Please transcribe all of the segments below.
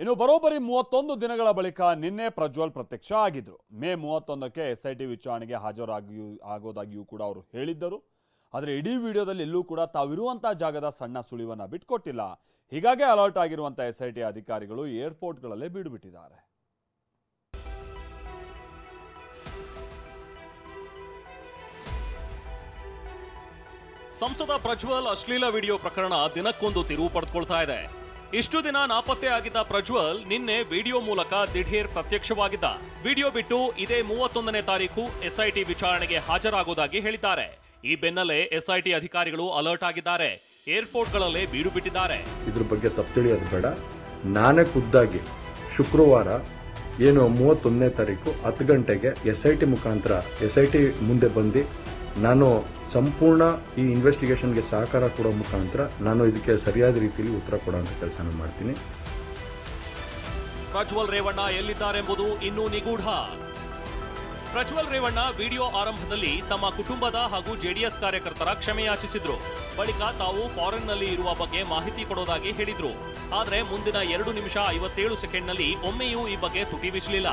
ಇನ್ನು ಬರೋಬ್ಬರಿ 31 ದಿನಗಳ ಬಳಿಕ ನಿನ್ನೆ ಪ್ರಜ್ವಲ್ ಪ್ರತ್ಯಕ್ಷ ಆಗಿದ್ರು. ಮೇ 31ಕ್ಕೆ ಎಸ್ಐಟಿ ವಿಚಾರಣೆಗೆ ಆಗೋದಾಗಿಯೂ ಕೂಡ ಅವರು ಹೇಳಿದ್ದರು. ಆದರೆ ಇಡೀ ವಿಡಿಯೋದಲ್ಲಿ ಎಲ್ಲೂ ಕೂಡ ತಾವಿರುವಂಥ ಜಾಗದ ಸಣ್ಣ ಸುಳಿವನ್ನ ಬಿಟ್ಕೊಟ್ಟಿಲ್ಲ. ಹೀಗಾಗಿ ಅಲರ್ಟ್ ಆಗಿರುವಂಥ ಎಸ್ಐಟಿ ಅಧಿಕಾರಿಗಳು ಏರ್ಪೋರ್ಟ್ಗಳಲ್ಲೇ ಬೀಡುಬಿಟ್ಟಿದ್ದಾರೆ. ಸಂಸದ ಪ್ರಜ್ವಲ್ ಅಶ್ಲೀಲ ವಿಡಿಯೋ ಪ್ರಕರಣ ದಿನಕ್ಕೊಂದು ತಿರುವು ಪಡೆದುಕೊಳ್ತಾ ಇದೆ. ಇಷ್ಟು ದಿನ ನಾಪತ್ತೆ ಆಗಿದ್ದ ಪ್ರಜ್ವಲ್ ನಿನ್ನೆ ವಿಡಿಯೋ ಮೂಲಕ ದಿಢೀರ್ ಪ್ರತ್ಯಕ್ಷವಾಗಿದ್ದ. ವಿಡಿಯೋ ಬಿಟ್ಟು ಇದೇ 31ನೇ ತಾರೀಕು ಎಸ್ಐಟಿ ವಿಚಾರಣೆಗೆ ಹಾಜರಾಗುವುದಾಗಿ ಹೇಳಿದ್ದಾರೆ. ಈ ಬೆನ್ನಲ್ಲೇ ಎಸ್ಐಟಿ ಅಧಿಕಾರಿಗಳು ಅಲರ್ಟ್ ಆಗಿದ್ದಾರೆ. ಏರ್ಪೋರ್ಟ್ಗಳಲ್ಲೇ ಬೀಡು ಬಿಟ್ಟಿದ್ದಾರೆ. ಇದ್ರ ಬಗ್ಗೆ ತಪ್ಪು ತಿಳಿಯೋದು ಬೇಡ. ನಾನೇ ಖುದ್ದಾಗಿ ಶುಕ್ರವಾರ 31ನೇ ತಾರೀಕು 10 ಗಂಟೆಗೆ ಎಸ್ಐಟಿ ಮುಖಾಂತರ ಎಸ್ಐಟಿ ಮುಂದೆ ಬಂದು ನಾನು ಸಂಪೂರ್ಣ ಈ ಇನ್ವೆಸ್ಟಿಗೇಷನ್ಗೆ ಸಹಕಾರ ಕೊಡೋ ಮುಖಾಂತರ ನಾನು ಇದಕ್ಕೆ ಸರಿಯಾದ ರೀತಿಯಲ್ಲಿ ಉತ್ತರ ಕೊಡುವಂತ ಕೆಲಸ ಮಾಡ್ತೀನಿ. ಪ್ರಜ್ವಲ್ ರೇವಣ್ಣ ಎಲ್ಲಿದ್ದಾರೆಂಬುದು ಇನ್ನೂ ನಿಗೂಢ. ಪ್ರಜ್ವಲ್ ರೇವಣ್ಣ ವಿಡಿಯೋ ಆರಂಭದಲ್ಲಿ ತಮ್ಮ ಕುಟುಂಬದ ಹಾಗೂ ಜೆಡಿಎಸ್ ಕಾರ್ಯಕರ್ತರ ಕ್ಷಮೆಯಾಚಿಸಿದ್ರು. ಬಳಿಕ ತಾವು ಫಾರಿನ್ನಲ್ಲಿ ಇರುವ ಬಗ್ಗೆ ಮಾಹಿತಿ ಕೊಡೋದಾಗಿ ಹೇಳಿದ್ರು. ಆದರೆ ಮುಂದಿನ 2 ನಿಮಿಷ 57 ಸೆಕೆಂಡ್ನಲ್ಲಿ ಒಮ್ಮೆಯೂ ಈ ಬಗ್ಗೆ ತುಟಿ ಬಿಚ್ಚಲಿಲ್ಲ.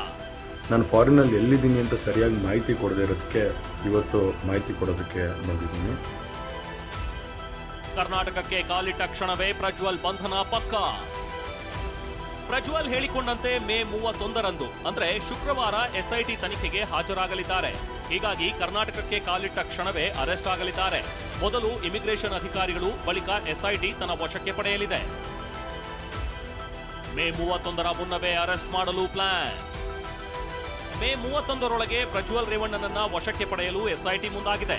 ನಾನು ಫಾರಿನ್ನಲ್ಲಿ ಎಲ್ಲಿದ್ದೀನಿ ಅಂತ ಸರಿಯಾಗಿ ಮಾಹಿತಿ ಕೊಡದೇ ಇರೋದಕ್ಕೆ ಇವತ್ತು ಮಾಹಿತಿ ಕೊಡೋದಕ್ಕೆ ಬಂದಿದ್ದೀನಿ. ಕರ್ನಾಟಕಕ್ಕೆ ಕಾಲಿಟ್ಟ ಕ್ಷಣವೇ ಪ್ರಜ್ವಲ್ ಬಂಧನ ಪಕ್ಕ. ಪ್ರಜ್ವಲ್ ಹೇಳಿಕೊಂಡಂತೆ ಮೇ 31ರಂದು ಅಂದ್ರೆ ಶುಕ್ರವಾರ ಎಸ್ಐಟಿ ತನಿಖೆಗೆ ಹಾಜರಾಗಲಿದ್ದಾರೆ. ಹೀಗಾಗಿ ಕರ್ನಾಟಕಕ್ಕೆ ಕಾಲಿಟ್ಟ ಕ್ಷಣವೇ ಅರೆಸ್ಟ್ ಆಗಲಿದ್ದಾರೆ. ಮೊದಲು ಇಮಿಗ್ರೇಷನ್ ಅಧಿಕಾರಿಗಳು, ಬಳಿಕ ಎಸ್ಐಟಿ ತನ್ನ ವಶಕ್ಕೆ ಪಡೆಯಲಿದೆ. ಮೇ 31ರ ಮುನ್ನವೇ ಅರೆಸ್ಟ್ ಮಾಡಲು ಪ್ಲಾನ್. ಮೇ 31ರೊಳಗೆ ಪ್ರಜ್ವಲ್ ರೇವಣ್ಣನನ್ನ ವಶಕ್ಕೆ ಪಡೆಯಲು ಎಸ್ಐಟಿ ಮುಂದಾಗಿದೆ.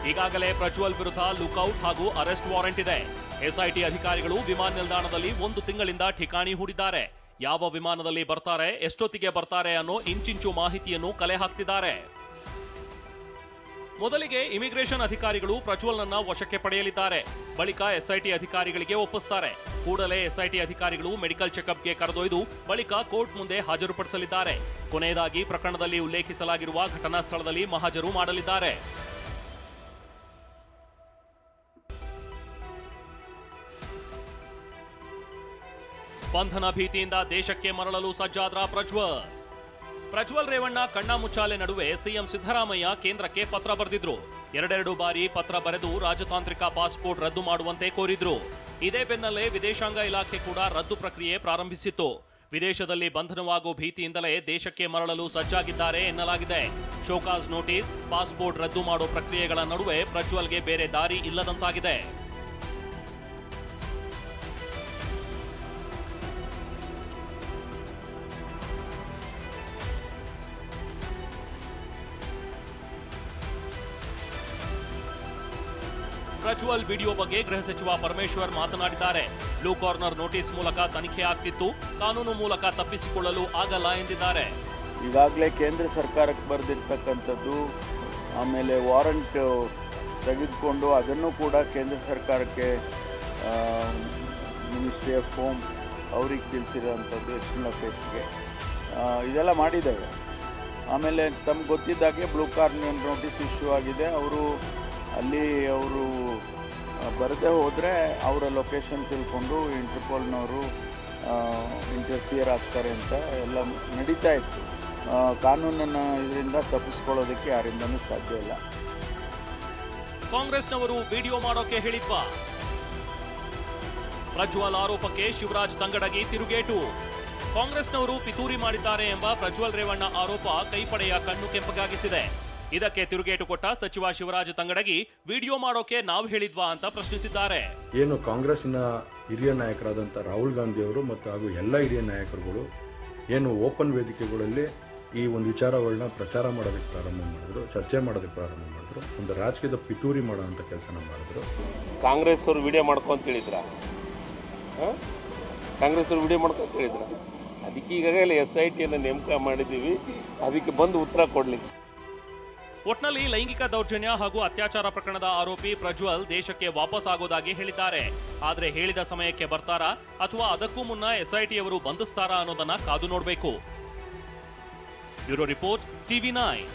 ಈಗಾಗಲೇ ಪ್ರಜ್ವಲ್ ವಿರುದ್ಧ ಲುಕ್ಔಟ್ ಹಾಗೂ ಅರೆಸ್ಟ್ ವಾರೆಂಟ್ ಇದೆ. ಎಸ್ಐಟಿ ಅಧಿಕಾರಿಗಳು ವಿಮಾನ ನಿಲ್ದಾಣದಲ್ಲಿ 1 ತಿಂಗಳಿಂದ ಠಿಕಾಣಿ ಹೂಡಿದ್ದಾರೆ. ಯಾವ ವಿಮಾನದಲ್ಲಿ ಬರ್ತಾರೆ, ಎಷ್ಟೊತ್ತಿಗೆ ಬರ್ತಾರೆ ಅನ್ನೋ ಇಂಚಿಂಚು ಮಾಹಿತಿಯನ್ನು ಕಲೆ ಹಾಕ್ತಿದ್ದಾರೆ. ಮೊದಲಿಗೆ ಇಮಿಗ್ರೇಷನ್ ಅಧಿಕಾರಿಗಳು ಪ್ರಜ್ವಲ್ನನ್ನ ವಶಕ್ಕೆ ಪಡೆಯಲಿದ್ದಾರೆ. ಬಳಿಕ ಎಸ್ಐಟಿ ಅಧಿಕಾರಿಗಳಿಗೆ ಒಪ್ಪಿಸುತ್ತಾರೆ. ಕೂಡಲೇ ಎಸ್ಐಟಿ ಅಧಿಕಾರಿಗಳು ಮೆಡಿಕಲ್ ಚೆಕಪ್ಗೆ ಕರೆದೊಯ್ದು ಬಳಿಕ ಕೋರ್ಟ್ ಮುಂದೆ ಹಾಜರುಪಡಿಸಲಿದ್ದಾರೆ. ಕೊನೆಯದಾಗಿ ಪ್ರಕರಣದಲ್ಲಿ ಉಲ್ಲೇಖಿಸಲಾಗಿರುವ ಘಟನಾ ಸ್ಥಳದಲ್ಲಿ ಮಹಾಜರು ಮಾಡಲಿದ್ದಾರೆ. ಬಂಧನ ಭೀತಿಯಿಂದ ದೇಶಕ್ಕೆ ಮರಳಲು ಸಜ್ಜಾದ್ರ ಪ್ರಜ್ವಲ್ ರೇವಣ್ಣ ಕಣ್ಣಾಮುಚ್ಚಾಲೆ ನಡುವೆ ಸಿಎಂ ಸಿದ್ದರಾಮಯ್ಯ ಕೇಂದ್ರಕ್ಕೆ ಪತ್ರ ಬರೆದಿದ್ರು. 2 ಬಾರಿ ಪತ್ರ ಬರೆದು ರಾಜತಾಂತ್ರಿಕ ಪಾಸ್ಪೋರ್ಟ್ ರದ್ದು ಮಾಡುವಂತೆ ಕೋರಿದ್ರು. ಇದೇ ಬೆನ್ನಲ್ಲೇ ವಿದೇಶಾಂಗ ಇಲಾಖೆ ಕೂಡ ರದ್ದು ಪ್ರಕ್ರಿಯೆ ಪ್ರಾರಂಭಿಸಿತ್ತು. ವಿದೇಶದಲ್ಲಿ ಬಂಧನವಾಗುವ ಭೀತಿಯಿಂದಲೇ ದೇಶಕ್ಕೆ ಮರಳಲು ಸಜ್ಜಾಗಿದ್ದಾರೆ ಎನ್ನಲಾಗಿದೆ. ಶೋಕಾಸ್ ನೋಟಿಸ್, ಪಾಸ್ಪೋರ್ಟ್ ರದ್ದು ಮಾಡೋ ಪ್ರಕ್ರಿಯೆಗಳ ನಡುವೆ ಪ್ರಜ್ವಲ್ಗೆ ಬೇರೆ ದಾರಿ ಇಲ್ಲದಂತಾಗಿದೆ. ಪ್ರಜ್ವಲ್ ವಿಡಿಯೋ ಬಗ್ಗೆ ಗೃಹ ಸಚಿವ ಪರಮೇಶ್ವರ್ ಮಾತನಾಡಿದ್ದಾರೆ. ಬ್ಲೂ ಕಾರ್ನರ್ ನೋಟಿಸ್ ಮೂಲಕ ತನಿಖೆ ಆಗ್ತಿತ್ತು, ಕಾನೂನು ಮೂಲಕ ತಪ್ಪಿಸಿಕೊಳ್ಳಲು ಆಗಲ್ಲ ಎಂದಿದ್ದಾರೆ. ಈಗಾಗಲೇ ಕೇಂದ್ರ ಸರ್ಕಾರಕ್ಕೆ ಬರೆದಿರ್ತಕ್ಕಂಥದ್ದು, ಆಮೇಲೆ ವಾರಂಟ್ ತೆಗೆದುಕೊಂಡು ಅದನ್ನು ಕೂಡ ಕೇಂದ್ರ ಸರ್ಕಾರಕ್ಕೆ ಮಿನಿಸ್ಟ್ರಿ ಆಫ್ ಹೋಮ್ ಅವ್ರಿಗೆ ತಿಳಿಸಿರೋಂಥದ್ದು ಎಕ್ಸ್ಟರ್ನಲ್ ಅಫೇರ್ಸ್ಗೆ ಇದೆಲ್ಲ ಮಾಡಿದ್ದೇವೆ. ಆಮೇಲೆ ತಮ್ಗೆ ಗೊತ್ತಿದ್ದಾಗೆ ಬ್ಲೂ ಕಾರ್ನರ್ ನೋಟಿಸ್ ಇಶ್ಯೂ ಆಗಿದೆ. ಅವರು ಬರದೇ ಹೋದರೆ ಅವರ ಲೊಕೇಶನ್ ತಿಳ್ಕೊಂಡು ಇಂಟರ್ಪೋಲ್ನವರು ಇಂಟರ್ಫಿಯರ್ ಆಗ್ತಾರೆ ಅಂತ ಎಲ್ಲ ನಡೀತಾ ಇತ್ತು. ಕಾನೂನನ್ನು ಇದರಿಂದ ತಪ್ಪಿಸ್ಕೊಳ್ಳೋದಕ್ಕೆ ಯಾರಿಂದನೂ ಸಾಧ್ಯ ಇಲ್ಲ. ಕಾಂಗ್ರೆಸ್ನವರು ವಿಡಿಯೋ ಮಾಡೋಕೆ ಹೇಳಿದ್ವಾ? ಪ್ರಜ್ವಲ್ ಆರೋಪಕ್ಕೆ ಶಿವರಾಜ್ ತಂಗಡಗಿ ತಿರುಗೇಟು. ಕಾಂಗ್ರೆಸ್ನವರು ಪಿತೂರಿ ಮಾಡಿದ್ದಾರೆ ಎಂಬ ಪ್ರಜ್ವಲ್ ರೇವಣ್ಣ ಆರೋಪ ಕೈಪಡೆಯ ಕಣ್ಣು ಕೆಂಪಗಾಗಿಸಿದೆ. ಇದಕ್ಕೆ ತಿರುಗೇಟು ಕೊಟ್ಟ ಸಚಿವ ಶಿವರಾಜ್ ತಂಗಡಗಿ ವಿಡಿಯೋ ಮಾಡೋಕೆ ನಾವು ಹೇಳಿದ್ವಾ ಅಂತ ಪ್ರಶ್ನಿಸಿದ್ದಾರೆ. ಏನು ಕಾಂಗ್ರೆಸ್ನ ಹಿರಿಯ ನಾಯಕರಾದಂಥ ರಾಹುಲ್ ಗಾಂಧಿ ಅವರು ಮತ್ತು ಹಾಗೂ ಎಲ್ಲ ಹಿರಿಯ ನಾಯಕರುಗಳು ಏನು ಓಪನ್ ವೇದಿಕೆಗಳಲ್ಲಿ ಈ ಒಂದು ವಿಚಾರಗಳನ್ನ ಪ್ರಚಾರ ಮಾಡೋದಕ್ಕೆ ಪ್ರಾರಂಭ ಮಾಡಿದ್ರು, ಚರ್ಚೆ ಮಾಡೋದಕ್ಕೆ ಪ್ರಾರಂಭ ಮಾಡಿದ್ರು, ಒಂದು ರಾಜಕೀಯದ ಪಿತೂರಿ ಮಾಡೋಂಥ ಕೆಲಸನ ಮಾಡಿದ್ರು. ಕಾಂಗ್ರೆಸ್ ಅವರು ವಿಡಿಯೋ ಮಾಡ್ಕೊಂತ ಹೇಳಿದ್ರ, ಕಾಂಗ್ರೆಸ್ ಅವರು ವಿಡಿಯೋ ಮಾಡ್ಕೊಂತ ಹೇಳಿದ್ರ, ಅದಕ್ಕೆ ಈಗಾಗಲೇ SITಯನ್ನು ನೇಮಕ ಮಾಡಿದ್ದೀವಿ, ಅದಕ್ಕೆ ಬಂದು ಉತ್ತರ ಕೊಡ್ಲಿಕ್ಕೆ. ಒಟ್ನಲ್ಲಿ ಲೈಂಗಿಕ ದೌರ್ಜನ್ಯ ಹಾಗೂ ಅತ್ಯಾಚಾರ ಪ್ರಕರಣದ ಆರೋಪಿ ಪ್ರಜ್ವಲ್ ದೇಶಕ್ಕೆ ವಾಪಸ್ ಆಗೋದಾಗಿ ಹೇಳಿದ್ದಾರೆ. ಆದರೆ ಹೇಳಿದ ಸಮಯಕ್ಕೆ ಬರ್ತಾರಾ ಅಥವಾ ಅದಕ್ಕೂ ಮುನ್ನ SITಯವರು ಬಂಧಿಸ್ತಾರಾ ಅನ್ನೋದನ್ನ ಕಾದು ನೋಡಬೇಕು. Bureau report, TV9.